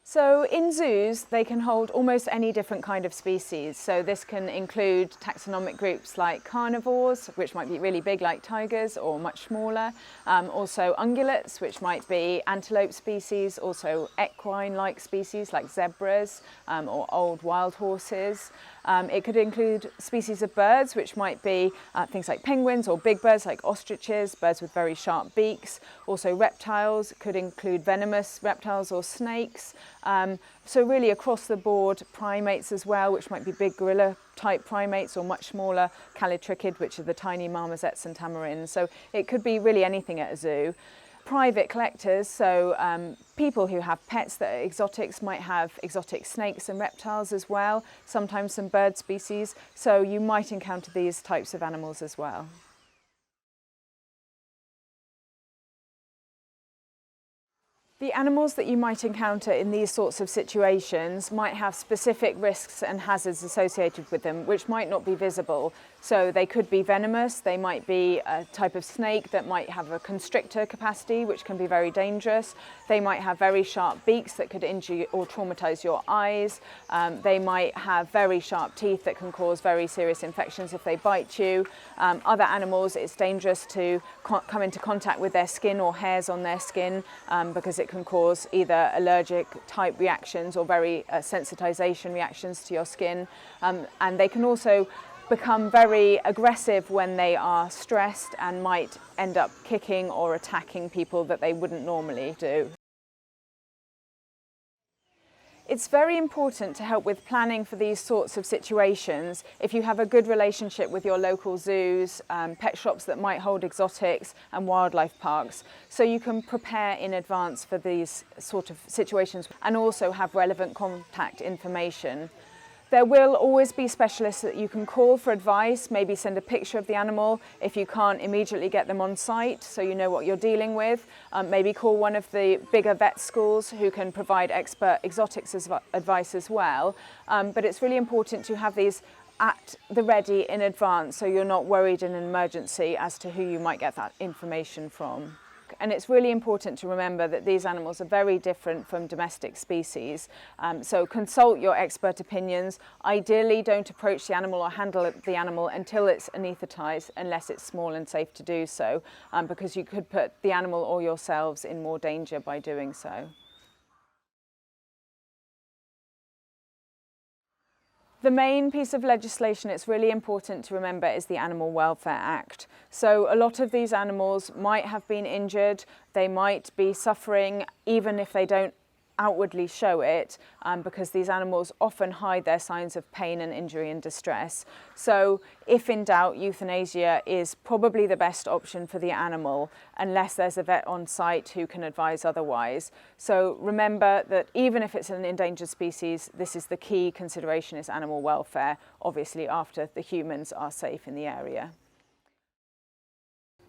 So in zoos, they can hold almost any different kind of species. So this can include taxonomic groups like carnivores, which might be really big like tigers, or much smaller. Also ungulates, which might be antelope species, also equine-like species like zebras or old wild horses. It could include species of birds, which might be things like penguins, or big birds like ostriches, birds with very sharp beaks. Also reptiles, could include venomous reptiles or snakes. So really across the board, primates as well, which might be big gorilla type primates, or much smaller callitrichid, which are the tiny marmosets and tamarins. So it could be really anything at a zoo. Private collectors, so people who have pets that are exotics, might have exotic snakes and reptiles as well, sometimes some bird species, so you might encounter these types of animals as well. The animals that you might encounter in these sorts of situations might have specific risks and hazards associated with them, which might not be visible. So they could be venomous, they might be a type of snake that might have a constrictor capacity, which can be very dangerous. They might have very sharp beaks that could injure or traumatize your eyes. They might have very sharp teeth that can cause very serious infections if they bite you. Other animals, it's dangerous to come into contact with their skin or hairs on their skin because it can cause either allergic type reactions or very sensitization reactions to your skin. And they can also become very aggressive when they are stressed and might end up kicking or attacking people that they wouldn't normally do. It's very important to help with planning for these sorts of situations if you have a good relationship with your local zoos, pet shops that might hold exotics, and wildlife parks, so you can prepare in advance for these sort of situations and also have relevant contact information. There will always be specialists that you can call for advice, maybe send a picture of the animal if you can't immediately get them on site so you know what you're dealing with. Maybe call one of the bigger vet schools who can provide expert exotics advice as well. But it's really important to have these at the ready in advance so you're not worried in an emergency as to who you might get that information from. And it's really important to remember that these animals are very different from domestic species. So consult your expert opinions. Ideally, don't approach the animal or handle the animal until it's anaesthetized, unless it's small and safe to do so, because you could put the animal or yourselves in more danger by doing so. The main piece of legislation it's really important to remember is the Animal Welfare Act. So a lot of these animals might have been injured, they might be suffering even if they don't outwardly show it, because these animals often hide their signs of pain and injury and distress. So if in doubt, euthanasia is probably the best option for the animal, unless there's a vet on site who can advise otherwise. So remember that even if it's an endangered species, this is the key consideration, is animal welfare, obviously after the humans are safe in the area.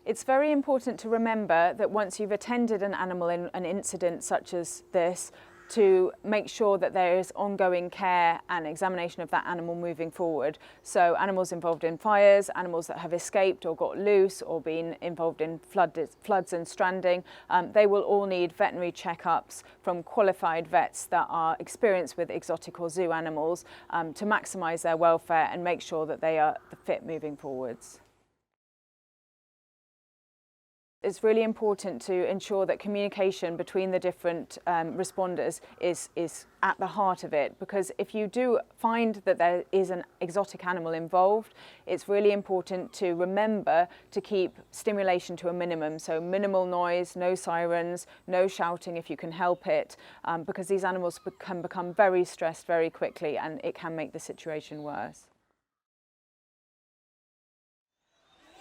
It's very important to remember that once you've attended an animal in an incident such as this, to make sure that there is ongoing care and examination of that animal moving forward. So animals involved in fires, animals that have escaped or got loose or been involved in floods and stranding, they will all need veterinary checkups from qualified vets that are experienced with exotic or zoo animals to maximise their welfare and make sure that they are fit moving forwards. It's really important to ensure that communication between the different responders is at the heart of it, because if you do find that there is an exotic animal involved, it's really important to remember to keep stimulation to a minimum. So minimal noise, no sirens, no shouting if you can help it, because these animals can become very stressed very quickly and it can make the situation worse.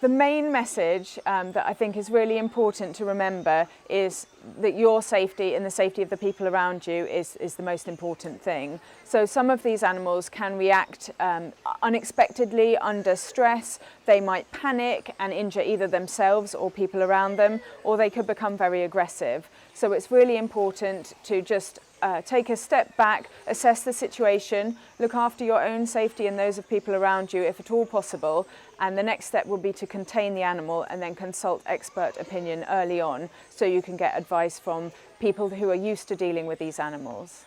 The main message that I think is really important to remember is that your safety and the safety of the people around you is the most important thing. So some of these animals can react unexpectedly under stress. They might panic and injure either themselves or people around them, or they could become very aggressive. So it's really important to just take a step back, assess the situation, look after your own safety and those of people around you if at all possible, and the next step will be to contain the animal and then consult expert opinion early on so you can get advice from people who are used to dealing with these animals.